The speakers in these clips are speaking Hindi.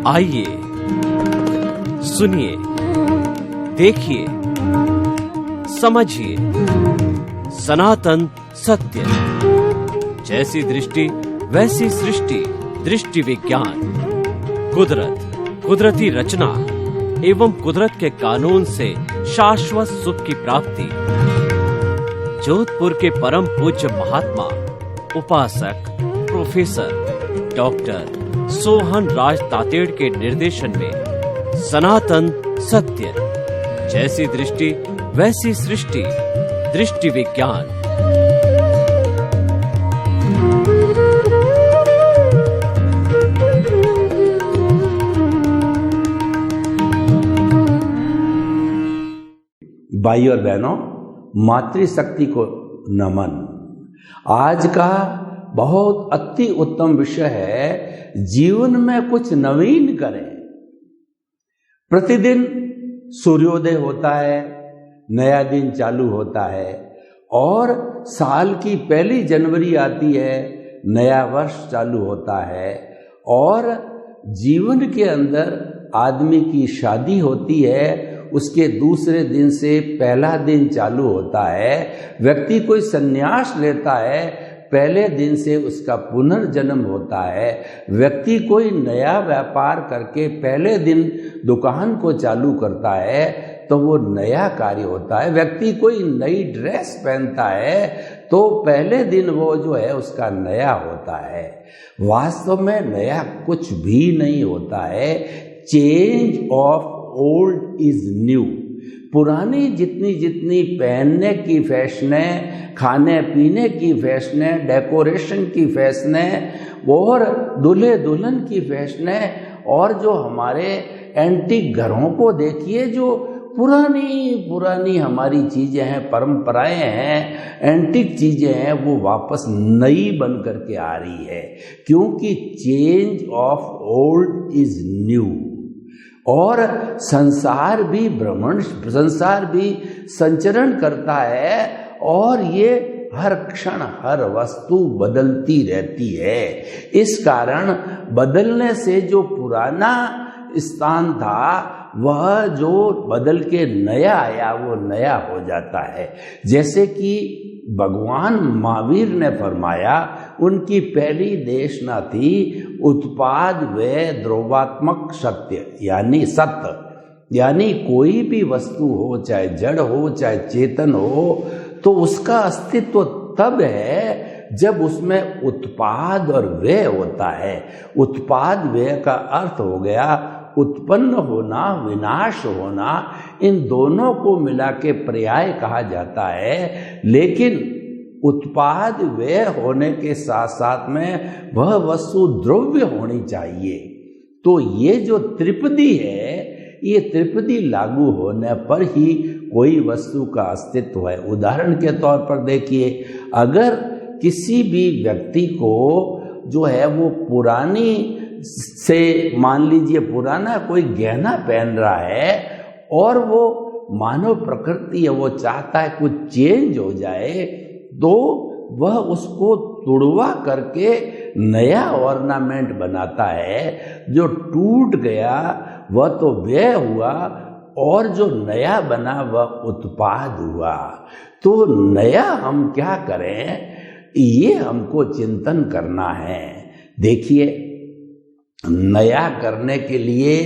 आइए सुनिए, देखिए, समझिए सनातन सत्य। जैसी दृष्टि वैसी सृष्टि, दृष्टि विज्ञान। कुदरत, कुदरती रचना एवं कुदरत के कानून से शाश्वत सुख की प्राप्ति। जोधपुर के परम पूज्य महात्मा उपासक प्रोफेसर डॉक्टर सोहन राज तातेड़ के निर्देशन में सनातन सत्य। जैसी दृष्टि वैसी सृष्टि, दृष्टि विज्ञान। भाई और बहनों, मातृशक्ति को नमन। आज का बहुत अति उत्तम विषय है, जीवन में कुछ नवीन करें। प्रतिदिन सूर्योदय होता है, नया दिन चालू होता है और साल की पहली जनवरी आती है, नया वर्ष चालू होता है और जीवन के अंदर आदमी की शादी होती है, उसके दूसरे दिन से पहला दिन चालू होता है। व्यक्ति कोई संन्यास लेता है, पहले दिन से उसका पुनर्जन्म होता है। व्यक्ति कोई नया व्यापार करके पहले दिन दुकान को चालू करता है तो वो नया कार्य होता है। व्यक्ति कोई नई ड्रेस पहनता है तो पहले दिन वो जो है उसका नया होता है। वास्तव में नया कुछ भी नहीं होता है। Change of old is new. पुरानी जितनी जितनी पहनने की फैशनें, खाने पीने की फैशनें, डेकोरेशन की फैशनें और दूल्हे दुल्हन की फैशनें और जो हमारे एंटीक घरों को देखिए, जो पुरानी हमारी चीजें हैं, परंपराएं हैं, एंटीक चीजें हैं, वो वापस नई बन करके आ रही है, क्योंकि change of old is new. और संसार भी संसार भी संचरण करता है और ये हर क्षण हर वस्तु बदलती रहती है। इस कारण बदलने से जो पुराना स्थान था वह जो बदल के नया आया वो नया हो जाता है। जैसे कि भगवान महावीर ने फरमाया, उनकी पहली देशना थी उत्पाद व द्रव्यात्मक सत्य, यानी सत्य। यानी कोई भी वस्तु हो, चाहे जड़ हो चाहे चेतन हो, तो उसका अस्तित्व तब है जब उसमें उत्पाद और व्यय होता है। उत्पाद व्यय का अर्थ हो गया उत्पन्न होना, विनाश होना। इन दोनों को मिला के पर्याय कहा जाता है। लेकिन उत्पाद व्यय होने के साथ साथ में वह वस्तु द्रव्य होनी चाहिए। तो ये जो त्रिपदी है, ये त्रिपदी लागू होने पर ही कोई वस्तु का अस्तित्व है। उदाहरण के तौर पर देखिए, अगर किसी भी व्यक्ति को जो है वो पुरानी से, मान लीजिए पुराना कोई गहना पहन रहा है और वो मानव प्रकृति है, वो चाहता है कुछ चेंज हो जाए, तो वह उसको तुड़वा करके नया ऑर्नामेंट बनाता है। जो टूट गया वह तो व्यय हुआ और जो नया बना वह उत्पाद हुआ। तो नया हम क्या करें, ये हमको चिंतन करना है। देखिए, नया करने के लिए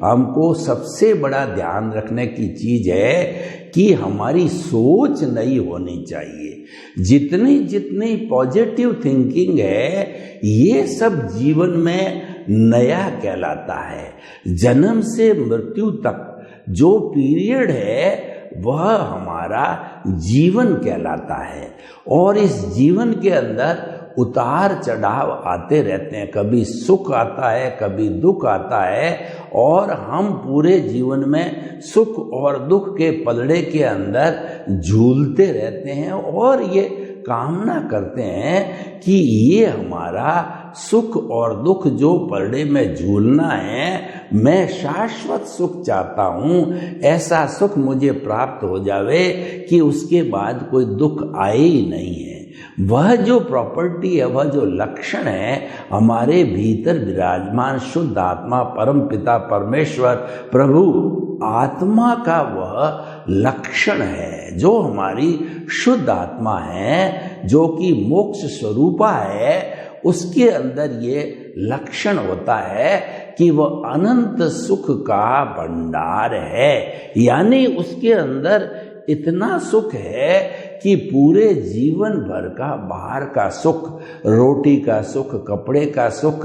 हमको सबसे बड़ा ध्यान रखने की चीज है कि हमारी सोच नई होनी चाहिए। जितनी जितनी पॉजिटिव थिंकिंग है, ये सब जीवन में नया कहलाता है। जन्म से मृत्यु तक जो पीरियड है वह हमारा जीवन कहलाता है और इस जीवन के अंदर उतार चढ़ाव आते रहते हैं। कभी सुख आता है, कभी दुख आता है और हम पूरे जीवन में सुख और दुख के पलड़े के अंदर झूलते रहते हैं और ये कामना करते हैं कि ये हमारा सुख और दुख जो पलड़े में झूलना है, मैं शाश्वत सुख चाहता हूँ। ऐसा सुख मुझे प्राप्त हो जावे कि उसके बाद कोई दुख आए ही नहीं है। वह जो प्रॉपर्टी है, वह जो लक्षण है, हमारे भीतर विराजमान शुद्ध आत्मा, परम पिता परमेश्वर प्रभु आत्मा का वह लक्षण है, जो हमारी शुद्ध आत्मा है, जो कि मोक्ष स्वरूपा है, उसके अंदर ये लक्षण होता है कि वह अनंत सुख का भंडार है। यानी उसके अंदर इतना सुख है कि पूरे जीवन भर का बाहर का सुख, रोटी का सुख, कपड़े का सुख,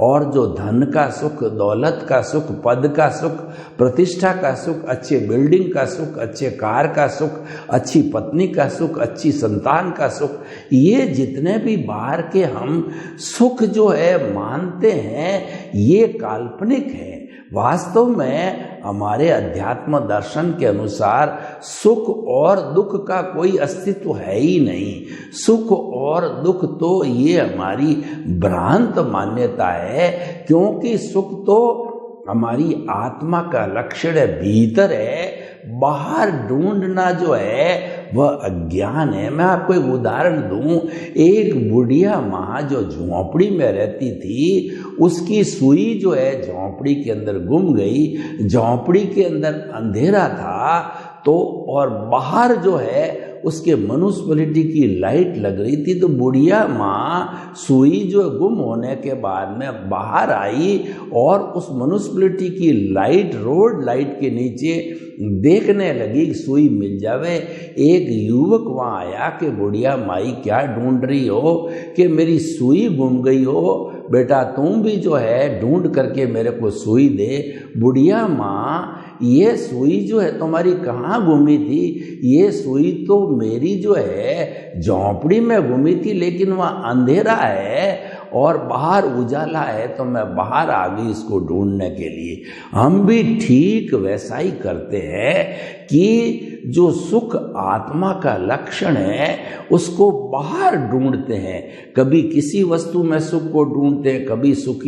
और जो धन का सुख, दौलत का सुख, पद का सुख, प्रतिष्ठा का सुख, अच्छे बिल्डिंग का सुख, अच्छे कार का सुख, अच्छी पत्नी का सुख, अच्छी संतान का सुख, ये जितने भी बाहर के हम सुख जो है मानते हैं, ये काल्पनिक है। वास्तव में हमारे अध्यात्म दर्शन के अनुसार सुख और दुख का कोई अस्तित्व है ही नहीं। सुख और दुख तो ये हमारी भ्रांत मान्यता है, क्योंकि सुख तो हमारी आत्मा का लक्षण है, भीतर है। बाहर ढूंढना जो है वह अज्ञान है। मैं आपको एक उदाहरण दूं। एक बुढ़िया माँ जो झोंपड़ी में रहती थी, उसकी सुई जो है झोंपड़ी के अंदर गुम गई। झोंपड़ी के अंदर अंधेरा था तो, और बाहर जो है उसके म्युनिसिपैलिटी की लाइट लग रही थी। तो बुढ़िया माँ सुई जो गुम होने के बाद में बाहर आई और उस म्युनिसिपैलिटी की लाइट, रोड लाइट के नीचे देखने लगी कि सुई मिल जावे। एक युवक वहाँ आया कि बुढ़िया माई क्या ढूंढ रही हो, कि मेरी सुई गुम गई हो, बेटा तुम भी जो है ढूंढ करके मेरे को सुई दे। बुढ़िया माँ, ये सुई जो है तुम्हारी कहाँ गुमी थी? ये सुई तो मेरी जो है झोंपड़ी में गुमी थी, लेकिन वहाँ अंधेरा है और बाहर उजाला है, तो मैं बाहर आ गई इसको ढूंढने के लिए। हम भी ठीक वैसा ही करते हैं कि जो सुख आत्मा का लक्षण है उसको बाहर ढूंढते हैं। कभी किसी वस्तु में सुख को ढूंढते हैं, कभी सुख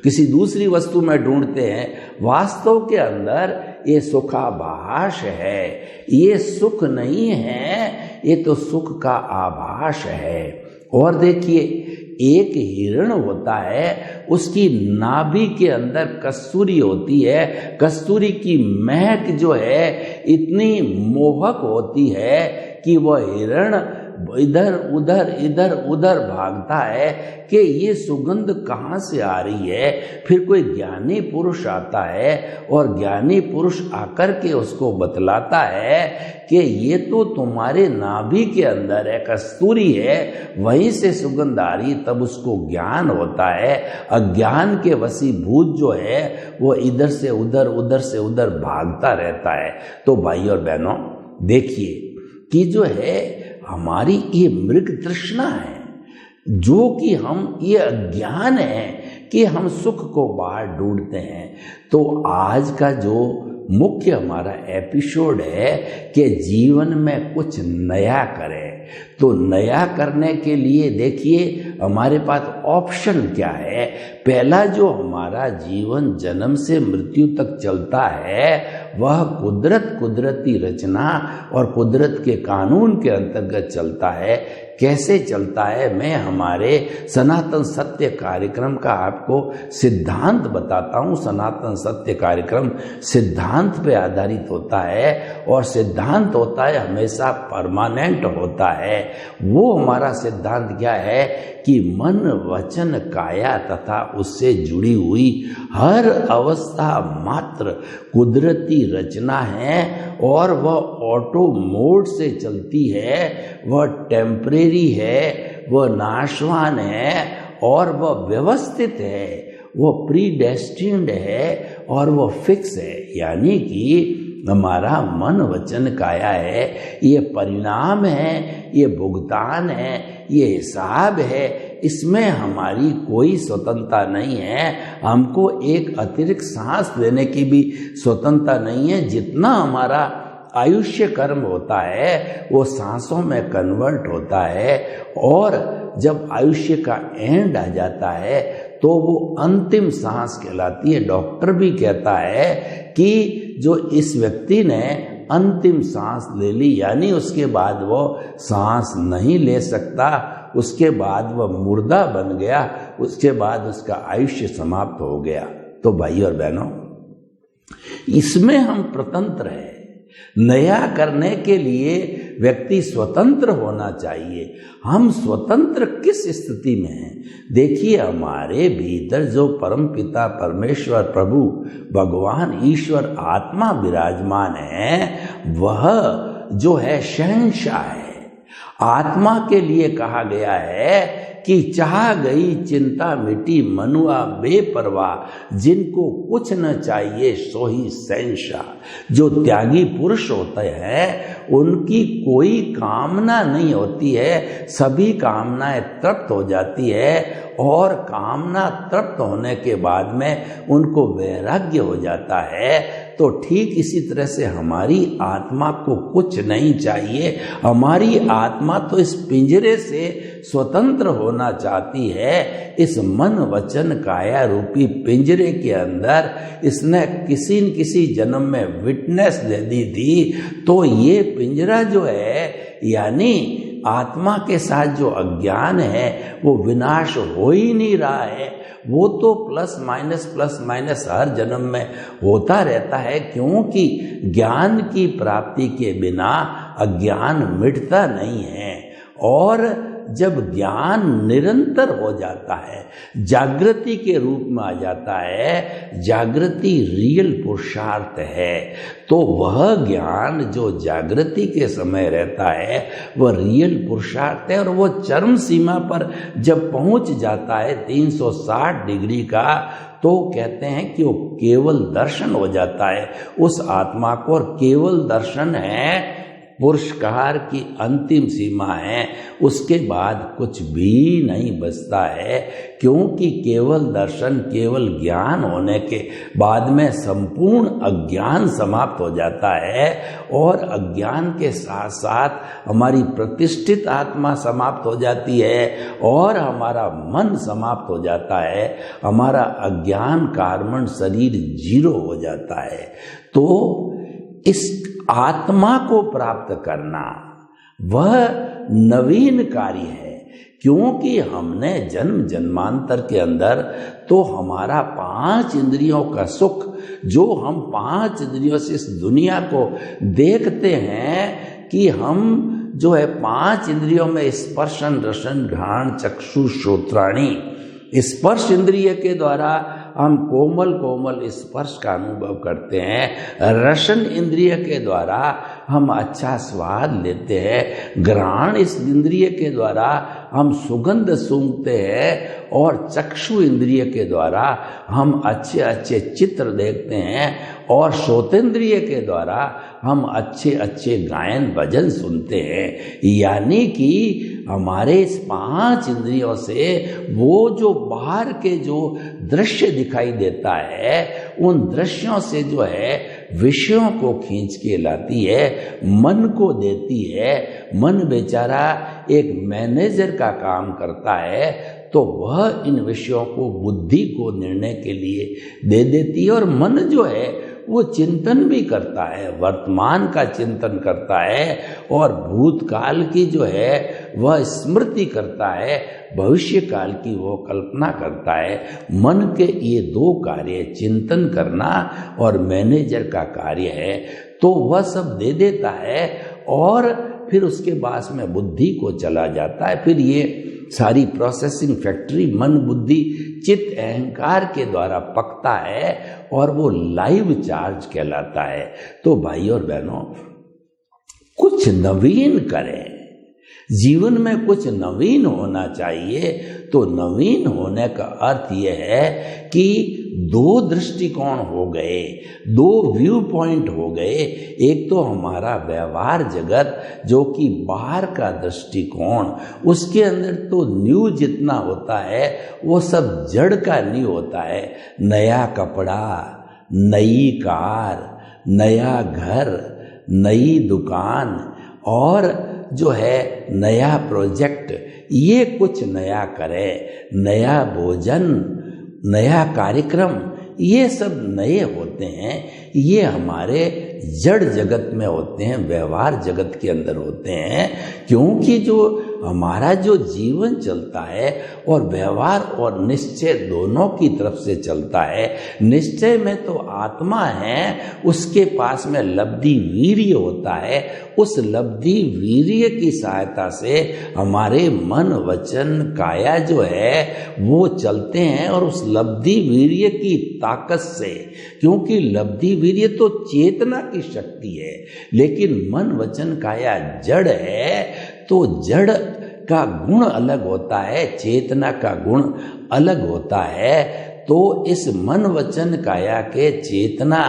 किसी दूसरी वस्तु में ढूंढते हैं। वास्तव के अंदर ये सुखाभास है, ये सुख नहीं है, ये तो सुख का आभास है। और देखिए, एक हिरण होता है, उसकी नाभि के अंदर कस्तूरी होती है। कस्तूरी की महक जो है इतनी मोहक होती है कि वह हिरण इधर उधर भागता है कि ये सुगंध कहाँ से आ रही है। फिर कोई ज्ञानी पुरुष आता है और ज्ञानी पुरुष आकर के उसको बतलाता है कि ये तो तुम्हारे नाभि के अंदर है, कस्तूरी है, वहीं से सुगंध आ रही। तब उसको ज्ञान होता है। अज्ञान के वशीभूत जो है वो इधर से उधर भागता रहता है। तो भाई और बहनों, देखिए कि जो है हमारी ये मृग तृष्णा है, जो कि हम ये अज्ञान है कि हम सुख को बाहर ढूंढते हैं। तो आज का जो मुख्य हमारा एपिसोड है कि जीवन में कुछ नया करें। तो नया करने के लिए देखिए हमारे पास ऑप्शन क्या है। पहला, जो हमारा जीवन जन्म से मृत्यु तक चलता है वह कुदरती रचना और कुदरत के कानून के अंतर्गत चलता है। कैसे चलता है, मैं हमारे सनातन सत्य कार्यक्रम का आपको सिद्धांत बताता हूँ। सनातन सत्य कार्यक्रम सिद्धांत पे आधारित होता है और सिद्धांत होता है हमेशा परमानेंट होता है। वो हमारा सिद्धांत क्या है कि मन, वचन, काया तथा उससे जुड़ी हुई हर अवस्था मात्र कुदरती रचना है और वह ऑटो मोड से चलती है, वह टेम्परेरी है, वह नाशवान है और वह व्यवस्थित है, वह प्रीडेस्टिन्ड है और वह फिक्स है। यानी कि हमारा मन, वचन, काया है, ये परिणाम है, ये भुगतान है, ये हिसाब है। इसमें हमारी कोई स्वतंत्रता नहीं है। हमको एक अतिरिक्त सांस लेने की भी स्वतंत्रता नहीं है। जितना हमारा आयुष्य कर्म होता है वो सांसों में कन्वर्ट होता है और जब आयुष्य का एंड आ जाता है तो वो अंतिम सांस कहलाती है। डॉक्टर भी कहता है कि जो इस व्यक्ति ने अंतिम सांस ले ली, यानी उसके बाद वो सांस नहीं ले सकता, उसके बाद वह मुर्दा बन गया, उसके बाद उसका आयुष्य समाप्त हो गया। तो भाई और बहनों, इसमें हम स्वतंत्र हैं। नया करने के लिए व्यक्ति स्वतंत्र होना चाहिए। हम स्वतंत्र किस स्थिति में हैं? देखिए, हमारे भीतर जो परम पिता परमेश्वर प्रभु भगवान ईश्वर आत्मा विराजमान है, वह जो है शहंशाह है। आत्मा के लिए कहा गया है कि चाह गई चिंता मिटी मनुआ बेपरवाह, जिनको कुछ न चाहिए सो ही शहंशाह। जो त्यागी पुरुष होते हैं उनकी कोई कामना नहीं होती है, सभी कामनाएं तृप्त हो जाती है, और कामना तृप्त होने के बाद में उनको वैराग्य हो जाता है। तो ठीक इसी तरह से हमारी आत्मा को कुछ नहीं चाहिए। हमारी आत्मा तो इस पिंजरे से स्वतंत्र होना चाहती है। इस मन वचन काया रूपी पिंजरे के अंदर इसने किसी न किसी जन्म में विटनेस दे दी थी। तो ये पिंजरा जो है, यानी आत्मा के साथ जो अज्ञान है, वो विनाश हो ही नहीं रहा है। वो तो प्लस माइनस हर जन्म में होता रहता है, क्योंकि ज्ञान की प्राप्ति के बिना अज्ञान मिटता नहीं है। और जब ज्ञान निरंतर हो जाता है, जागृति के रूप में आ जाता है, जागृति रियल पुरुषार्थ है, तो वह ज्ञान जो जागृति के समय रहता है वह रियल पुरुषार्थ है। और वो चरम सीमा पर जब पहुंच जाता है 360 डिग्री का, तो कहते हैं कि वो केवल दर्शन हो जाता है उस आत्मा को। और केवल दर्शन है पुरुषकार की अंतिम सीमा है, उसके बाद कुछ भी नहीं बचता है, क्योंकि केवल दर्शन, केवल ज्ञान होने के बाद में संपूर्ण अज्ञान समाप्त हो जाता है। और अज्ञान के साथ साथ हमारी प्रतिष्ठित आत्मा समाप्त हो जाती है, और हमारा मन समाप्त हो जाता है, हमारा अज्ञान कार्मण शरीर जीरो हो जाता है। तो इस आत्मा को प्राप्त करना वह नवीन कार्य है, क्योंकि हमने जन्म जन्मांतर के अंदर तो हमारा 5 इंद्रियों का सुख, जो हम 5 इंद्रियों से इस दुनिया को देखते हैं, कि हम जो है 5 इंद्रियों में स्पर्शन रसन घ्राण चक्षु श्रोत्राणी, स्पर्श इंद्रिय के द्वारा हम कोमल कोमल स्पर्श का अनुभव करते हैं, रसन इंद्रिय के द्वारा हम अच्छा स्वाद लेते हैं, घ्राण इस इंद्रिय के द्वारा हम सुगंध सूंघते हैं, और चक्षु इंद्रिय के द्वारा हम अच्छे अच्छे चित्र देखते हैं, और श्रोतेंद्रिय के द्वारा हम अच्छे अच्छे गायन भजन सुनते हैं। यानी कि हमारे इस 5 इंद्रियों से वो जो बाहर के जो दृश्य दिखाई देता है, उन दृश्यों से जो है विषयों को खींच के लाती है, मन को देती है। मन बेचारा एक मैनेजर का काम करता है, तो वह इन विषयों को बुद्धि को निर्णय के लिए दे देती है। और मन जो है वो चिंतन भी करता है, वर्तमान का चिंतन करता है, और भूतकाल की जो है वह स्मृति करता है, भविष्य काल की वो कल्पना करता है। मन के ये 2 कार्य, चिंतन करना और मैनेजर का कार्य है, तो वह सब दे देता है, और फिर उसके बाद में बुद्धि को चला जाता है। फिर ये सारी प्रोसेसिंग फैक्ट्री मन बुद्धि चित्त अहंकार के द्वारा पकता है, और वो लाइव चार्ज कहलाता है। तो भाई और बहनों, कुछ नवीन करें, जीवन में कुछ नवीन होना चाहिए। तो नवीन होने का अर्थ यह है कि 2 दृष्टिकोण हो गए, 2 व्यू पॉइंट हो गए। एक तो हमारा व्यवहार जगत, जो कि बाहर का दृष्टिकोण, उसके अंदर तो न्यू जितना होता है वो सब जड़ का न्यू होता है। नया कपड़ा, नई कार, नया घर, नई दुकान, और जो है नया प्रोजेक्ट, ये कुछ नया करे, नया भोजन, नया कार्यक्रम, ये सब नए होते हैं, ये हमारे जड़ जगत में होते हैं, व्यवहार जगत के अंदर होते हैं। क्योंकि जो हमारा जो जीवन चलता है और व्यवहार और निश्चय दोनों की तरफ से चलता है। निश्चय में तो आत्मा है, उसके पास में लब्धि वीर्य होता है। उस लब्धि वीर्य की सहायता से हमारे मन वचन काया जो है वो चलते हैं, और उस लब्धि वीर्य की ताकत से, क्योंकि लब्धि वीर्य तो चेतना की शक्ति है, लेकिन मन वचन काया जड़ है, तो जड़ का गुण अलग होता है, चेतना का गुण अलग होता है। तो इस मन वचन काया के चेतना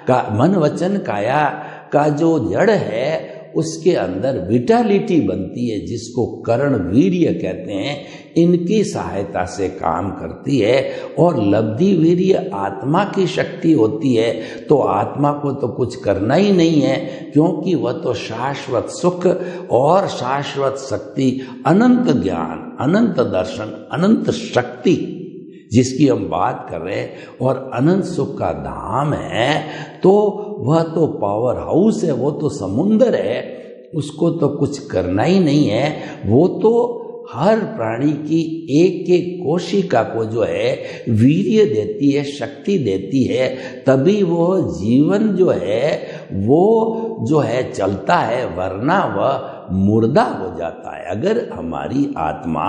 का, मन वचन काया का जो जड़ है उसके अंदर विटालिटी बनती है, जिसको करण वीर्य कहते हैं, इनकी सहायता से काम करती है। और लब्धि वीर्य आत्मा की शक्ति होती है, तो आत्मा को तो कुछ करना ही नहीं है, क्योंकि वह तो शाश्वत सुख और शाश्वत शक्ति, अनंत ज्ञान, अनंत दर्शन, अनंत शक्ति जिसकी हम बात कर रहे हैं, और अनंत सुख का धाम है, तो वह तो पावर हाउस है, वो तो समुंदर है, उसको तो कुछ करना ही नहीं है। वो तो हर प्राणी की एक एक कोशिका को जो है वीर्य देती है, शक्ति देती है, तभी वो जीवन जो है वो जो है चलता है, वरना वह मुर्दा हो जाता है। अगर हमारी आत्मा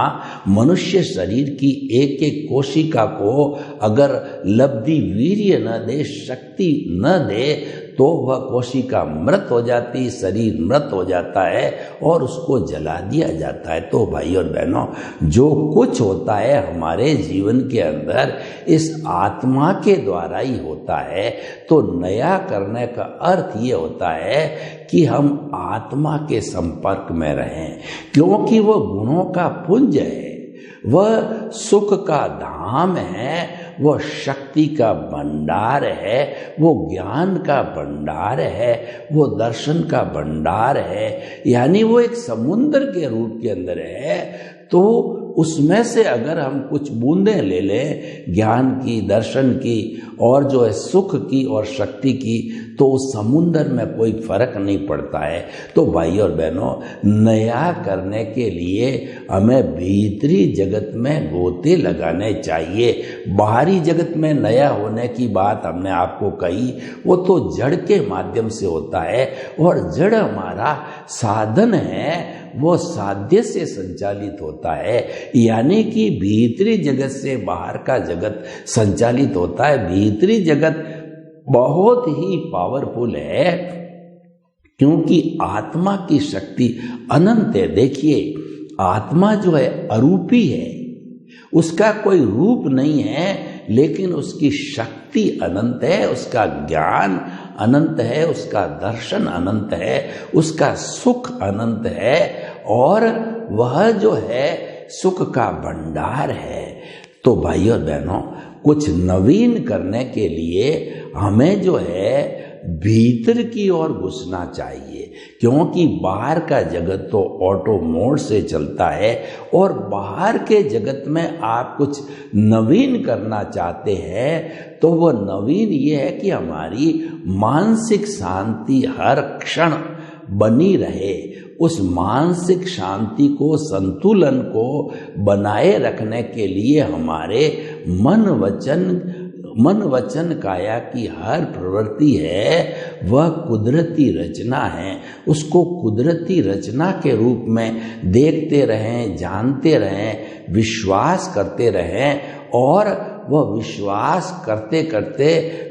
मनुष्य शरीर की एक एक कोशिका को अगर लब्धि वीर्य न दे, शक्ति न दे, तो वह कोशिका मृत हो जाती, शरीर मृत हो जाता है और उसको जला दिया जाता है। तो भाई और बहनों, जो कुछ होता है हमारे जीवन के अंदर इस आत्मा के द्वारा ही होता है। तो नया करने का अर्थ ये होता है कि हम आत्मा के संपर्क में रहें, क्योंकि वह गुणों का पुंज है, वह सुख का धाम है, वो शक्ति का भंडार है, वो ज्ञान का भंडार है, वो दर्शन का भंडार है, यानी वो एक समुद्र के रूप के अंदर है। तो उसमें से अगर हम कुछ बूंदें ले लें ज्ञान की, दर्शन की और जो है सुख की और शक्ति की, तो उस समुद्र में कोई फर्क नहीं पड़ता है। तो भाई और बहनों, नया करने के लिए हमें भीतरी जगत में गोते लगाने चाहिए। बाहरी जगत में नया होने की बात हमने आपको कही, वो तो जड़ के माध्यम से होता है, और जड़ हमारा साधन है, वो साध्य से संचालित होता है, यानी कि भीतरी जगत से बाहर का जगत संचालित होता है। भीतरी जगत बहुत ही पावरफुल है, क्योंकि आत्मा की शक्ति अनंत है। देखिए, आत्मा जो है अरूपी है, उसका कोई रूप नहीं है, लेकिन उसकी शक्ति अनंत है, उसका ज्ञान अनंत है, उसका दर्शन अनंत है, उसका सुख अनंत है, और वह जो है सुख का भंडार है। तो भाई और बहनों, कुछ नवीन करने के लिए हमें जो है भीतर की ओर घुसना चाहिए, क्योंकि बाहर का जगत तो ऑटो मोड से चलता है, और बाहर के जगत में आप कुछ नवीन करना चाहते हैं, तो वो नवीन ये है कि हमारी मानसिक शांति हर क्षण बनी रहे। उस मानसिक शांति को, संतुलन को बनाए रखने के लिए हमारे मन वचन काया की हर प्रवृत्ति है वह कुदरती रचना है। उसको कुदरती रचना के रूप में देखते रहें, जानते रहें, विश्वास करते रहें, और वह विश्वास करते करते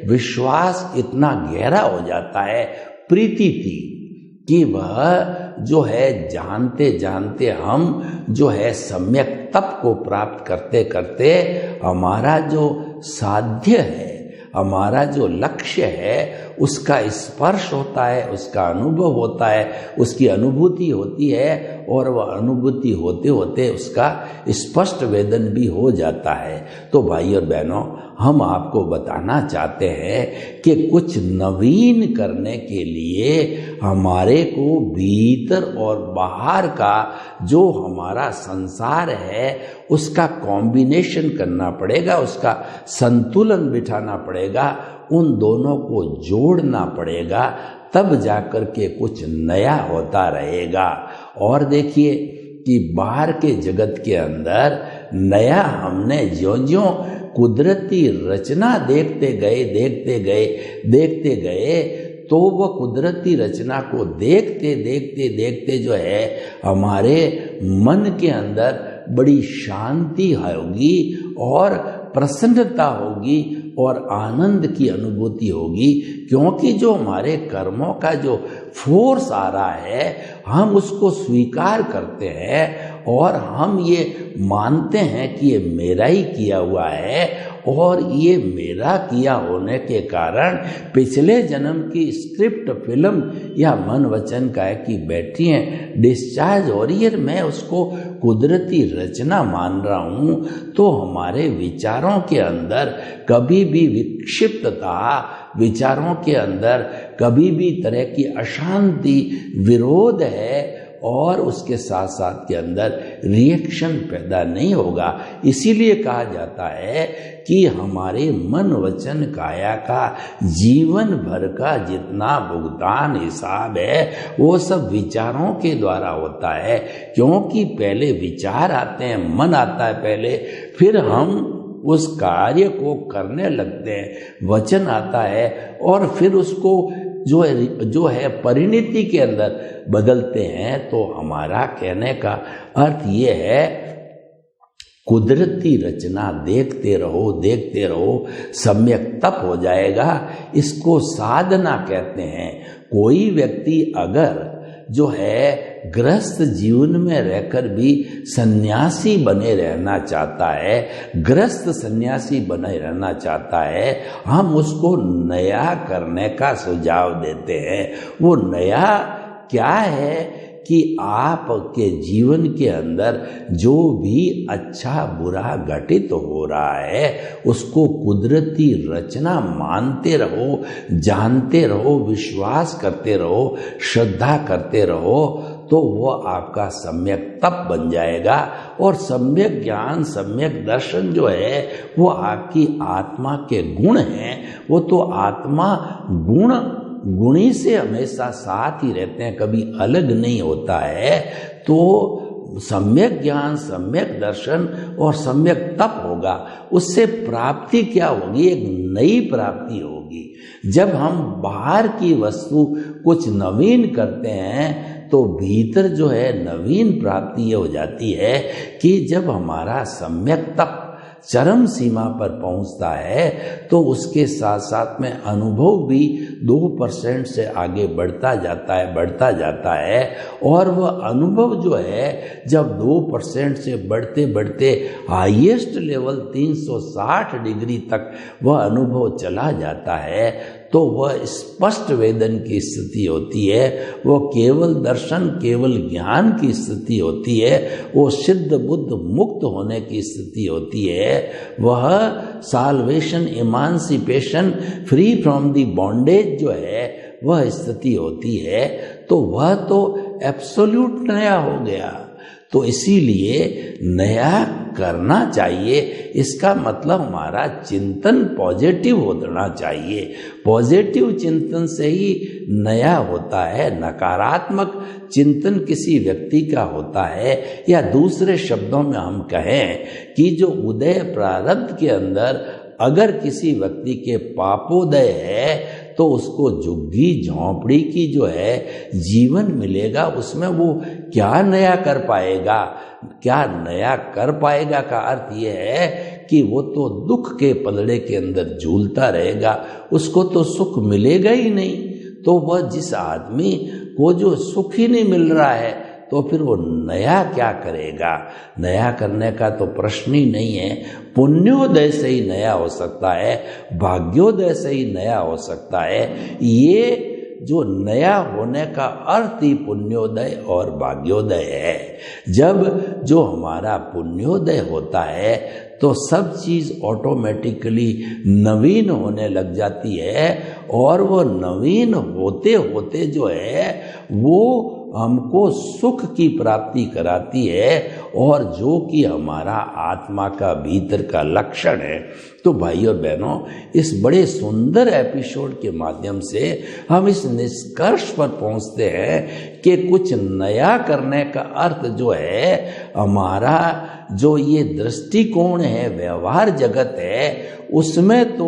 विश्वास इतना गहरा हो जाता है, प्रीति थी, कि वह जो है जानते जानते हम जो है सम्यक तप को प्राप्त करते करते हमारा जो साध्य है, हमारा जो लक्ष्य है, उसका स्पर्श होता है, उसका अनुभव होता है, उसकी अनुभूति होती है और वह अनुभूति होते होते उसका स्पष्ट वेदन भी हो जाता है। तो भाई और बहनों, हम आपको बताना चाहते हैं कि कुछ नवीन करने के लिए हमारे को भीतर और बाहर का जो हमारा संसार है उसका कॉम्बिनेशन करना पड़ेगा, उसका संतुलन बिठाना पड़ेगा, उन दोनों को जोड़ना पड़ेगा, तब जाकर के कुछ नया होता रहेगा। और देखिए कि बाहर के जगत के अंदर नया हमने ज्यों-ज्यों कुदरती रचना देखते गए तो वह कुदरती रचना को देखते जो है हमारे मन के अंदर बड़ी शांति होगी और प्रसन्नता होगी और आनंद की अनुभूति होगी, क्योंकि जो हमारे कर्मों का जो फोर्स आ रहा है हम उसको स्वीकार करते हैं और हम ये मानते हैं कि ये मेरा ही किया हुआ है और ये मेरा किया होने के कारण पिछले जन्म की स्क्रिप्ट फिल्म या मन वचन काय की बैटरियां डिस्चार्ज हो रही है, मैं उसको कुदरती रचना मान रहा हूँ। तो हमारे विचारों के अंदर कभी भी विक्षिप्तता, विचारों के अंदर कभी भी तरह की अशांति, विरोध है और उसके साथ साथ के अंदर रिएक्शन पैदा नहीं होगा। इसीलिए कहा जाता है कि हमारे मन वचन काया का जीवन भर का जितना भुगतान हिसाब है वो सब विचारों के द्वारा होता है, क्योंकि पहले विचार आते हैं, मन आता है पहले, फिर हम उस कार्य को करने लगते हैं, वचन आता है और फिर उसको जो है परिणति के अंदर बदलते हैं। तो हमारा कहने का अर्थ ये है, कुदरती रचना देखते रहो, सम्यक तप हो जाएगा। इसको साधना कहते हैं। कोई व्यक्ति अगर जो है गृहस्थ जीवन में रहकर भी सन्यासी बने रहना चाहता है, गृहस्थ सन्यासी बने रहना चाहता है, हम उसको नया करने का सुझाव देते हैं। वो नया क्या है कि आपके जीवन के अंदर जो भी अच्छा बुरा घटित हो रहा है उसको कुदरती रचना मानते रहो, जानते रहो, विश्वास करते रहो, श्रद्धा करते रहो, तो वो आपका सम्यक तप बन जाएगा। और सम्यक ज्ञान, सम्यक दर्शन जो है वो आपकी आत्मा के गुण हैं। वो तो आत्मा गुणी से हमेशा साथ ही रहते हैं, कभी अलग नहीं होता है। तो सम्यक ज्ञान, सम्यक दर्शन और सम्यक तप होगा। उससे प्राप्ति क्या होगी? एक नई प्राप्ति होगी। जब हम बाहर की वस्तु कुछ नवीन करते हैं तो भीतर जो है नवीन प्राप्ति ये हो जाती है कि जब हमारा सम्यक तप चरम सीमा पर पहुंचता है तो उसके साथ साथ में अनुभव भी 2% से आगे बढ़ता जाता है और वह अनुभव जो है जब 2% से बढ़ते बढ़ते हाईएस्ट लेवल 360 डिग्री तक वह अनुभव चला जाता है तो वह स्पष्ट वेदन की स्थिति होती है, वो केवल दर्शन, केवल ज्ञान की स्थिति होती है, वो सिद्ध बुद्ध मुक्त होने की स्थिति होती है। वह salvation, emancipation, free from the bondage जो है वह स्थिति होती है। तो वह तो एब्सोल्यूट नया हो गया। तो इसीलिए नया करना चाहिए। इसका मतलब हमारा चिंतन पॉजिटिव होना चाहिए। पॉजिटिव चिंतन से ही नया होता है। नकारात्मक चिंतन किसी व्यक्ति का होता है, या दूसरे शब्दों में हम कहें कि जो उदय प्रारब्ध के अंदर अगर किसी व्यक्ति के पापोदय है तो उसको झुग्गी झोंपड़ी की जो है जीवन मिलेगा, उसमें वो क्या नया कर पाएगा? क्या नया कर पाएगा का अर्थ ये है कि वो तो दुख के पलड़े के अंदर झूलता रहेगा, उसको तो सुख मिलेगा ही नहीं। तो वह जिस आदमी को जो सुख ही नहीं मिल रहा है तो फिर वो नया क्या करेगा? नया करने का तो प्रश्न ही नहीं है। पुण्योदय से ही नया हो सकता है, भाग्योदय से ही नया हो सकता है। ये जो नया होने का अर्थ ही पुण्योदय और भाग्योदय है। जब जो हमारा पुण्योदय होता है तो सब चीज ऑटोमेटिकली नवीन होने लग जाती है, और वो नवीन होते होते जो है वो हमको सुख की प्राप्ति कराती है, और जो कि हमारा आत्मा का भीतर का लक्षण है। तो भाई और बहनों, इस बड़े सुंदर एपिसोड के माध्यम से हम इस निष्कर्ष पर पहुंचते हैं कि कुछ नया करने का अर्थ जो है, हमारा जो ये दृष्टिकोण है, व्यवहार जगत है, उसमें तो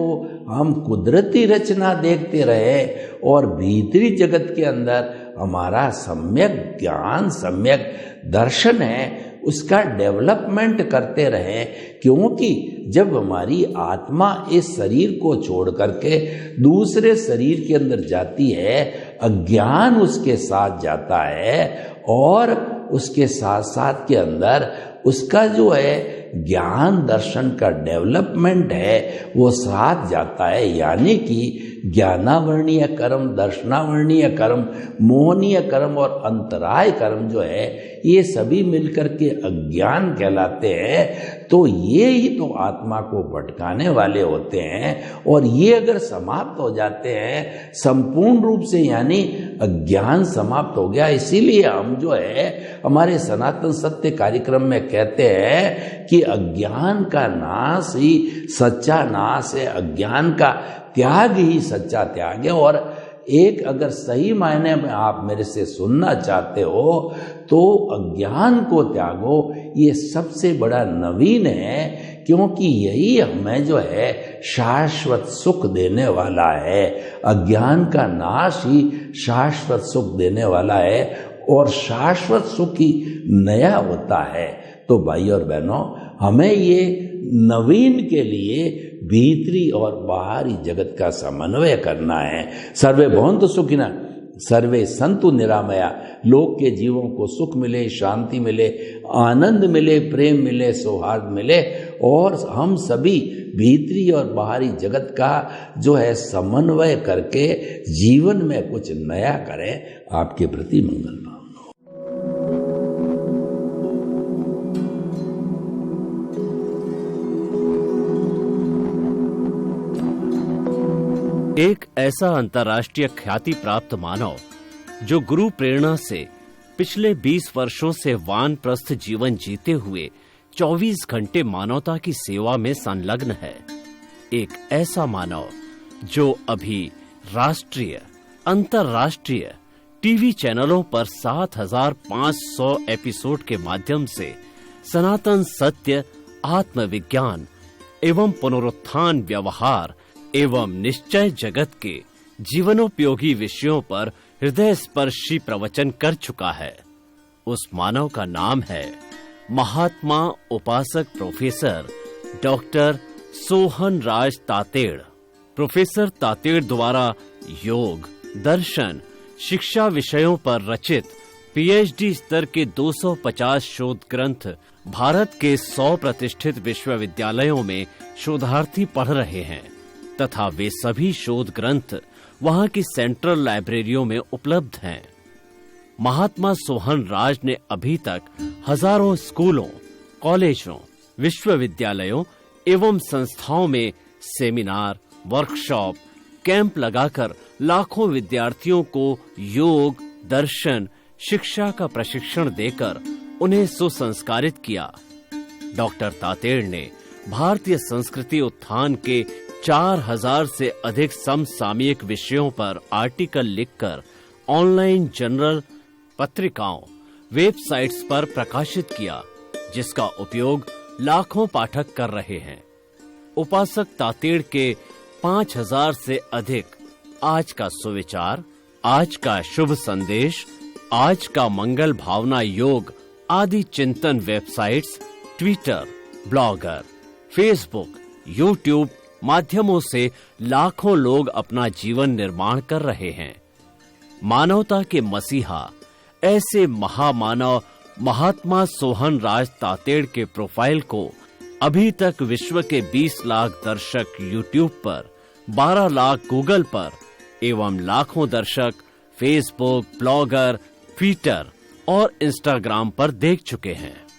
हम कुदरती रचना देखते रहे और भीतरी जगत के अंदर हमारा सम्यक ज्ञान, सम्यक दर्शन है, उसका डेवलपमेंट करते रहे। क्योंकि जब हमारी आत्मा इस शरीर को छोड़ करके दूसरे शरीर के अंदर जाती है, अज्ञान उसके साथ जाता है, और उसके साथ साथ के अंदर उसका जो है ज्ञान दर्शन का डेवलपमेंट है वो साथ जाता है। यानी कि ज्ञानावर्णीय कर्म, दर्शनावर्णीय कर्म, मोहनीय कर्म और अंतराय कर्म जो है, ये सभी मिलकर के अज्ञान कहलाते हैं। तो ये ही तो आत्मा को भटकाने वाले होते हैं, और ये अगर समाप्त हो जाते हैं संपूर्ण रूप से, यानी अज्ञान समाप्त हो गया। इसीलिए हम जो है हमारे सनातन सत्य कार्यक्रम में कहते हैं कि अज्ञान का नाश ही सच्चा नाश है, अज्ञान का त्याग ही सच्चा त्याग है। और एक अगर सही मायने में आप मेरे से सुनना चाहते हो तो अज्ञान को त्यागो, ये सबसे बड़ा नवीन है, क्योंकि यही हमें जो है शाश्वत सुख देने वाला है। अज्ञान का नाश ही शाश्वत सुख देने वाला है, और शाश्वत सुख ही नया होता है। तो भाई और बहनों, हमें ये नवीन के लिए भीतरी और बाहरी जगत का समन्वय करना है। सर्वे भवन्तु सुखिनः, सर्वे सन्तु निरामया। लोक के जीवों को सुख मिले, शांति मिले, आनंद मिले, प्रेम मिले, सौहार्द मिले, और हम सभी भीतरी और बाहरी जगत का जो है समन्वय करके जीवन में कुछ नया करें। आपके प्रति मंगल भावना। एक ऐसा अंतर्राष्ट्रीय ख्याति प्राप्त मानव जो गुरु प्रेरणा से पिछले 20 वर्षों से वानप्रस्थ जीवन जीते हुए 24 घंटे मानवता की सेवा में संलग्न है। एक ऐसा मानव जो अभी राष्ट्रीय, अंतर्राष्ट्रीय टीवी चैनलों पर 7,500 एपिसोड के माध्यम से सनातन सत्य, आत्मविज्ञान एवं पुनरुत्थान, व्यवहार एवं निश्चय जगत के जीवनोपयोगी विषयों पर हृदय स्पर्शी प्रवचन कर चुका है। उस मानव का नाम है महात्मा उपासक प्रोफेसर डॉक्टर सोहन राज तातेड़। प्रोफेसर तातेड़ द्वारा योग, दर्शन, शिक्षा विषयों पर रचित पीएचडी स्तर के 250 शोध ग्रंथ भारत के 100 प्रतिष्ठित विश्वविद्यालयों में शोधार्थी पढ़ रहे हैं, तथा वे सभी शोध ग्रंथ वहां की सेंट्रल लाइब्रेरियों में उपलब्ध हैं। महात्मा सोहन राज ने अभी तक हजारों स्कूलों, कॉलेजों, विश्वविद्यालयों एवं संस्थाओं में सेमिनार, वर्कशॉप, कैंप लगाकर लाखों विद्यार्थियों को योग, दर्शन, शिक्षा का प्रशिक्षण देकर उन्हें सुसंस्कारित किया। डॉक्टर तातेड़ ने भारतीय संस्कृति उत्थान के 4000 से अधिक समसामयिक विषयों पर आर्टिकल लिखकर ऑनलाइन जर्नल, पत्रिकाओं, वेबसाइट्स पर प्रकाशित किया, जिसका उपयोग लाखों पाठक कर रहे हैं। उपासक तातेड़ के 5000 से अधिक आज का सुविचार, आज का शुभ संदेश, आज का मंगल भावना योग आदि चिंतन websites, Twitter, blogger, Facebook, YouTube माध्यमों से लाखों लोग अपना जीवन निर्माण कर रहे हैं। मानवता के मसीहा ऐसे महामानव महात्मा सोहन राज तातेड़ के प्रोफाइल को अभी तक विश्व के 20 लाख दर्शक यूट्यूब पर, 12 लाख गूगल पर एवं लाखों दर्शक फेसबुक, ब्लॉगर, ट्विटर और इंस्टाग्राम पर देख चुके हैं।